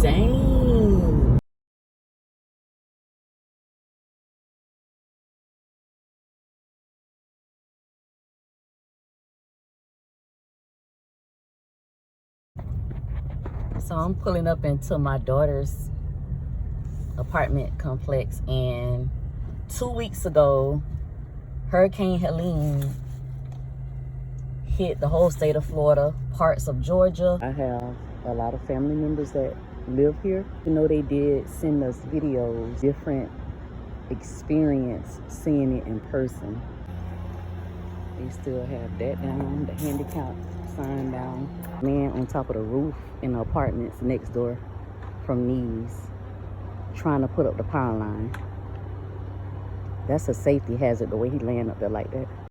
insane. So I'm pulling up into my daughter's apartment complex, and 2 weeks ago, Hurricane Helene hit the whole state of Florida, parts of Georgia. I have a lot of family members that live here. You know, they did send us videos, different experience seeing it in person. They still have that down, the handicap sign down. Man on top of the roof in the apartments next door from these, trying to put up the power line. That's a safety hazard, the way he laying up there like that.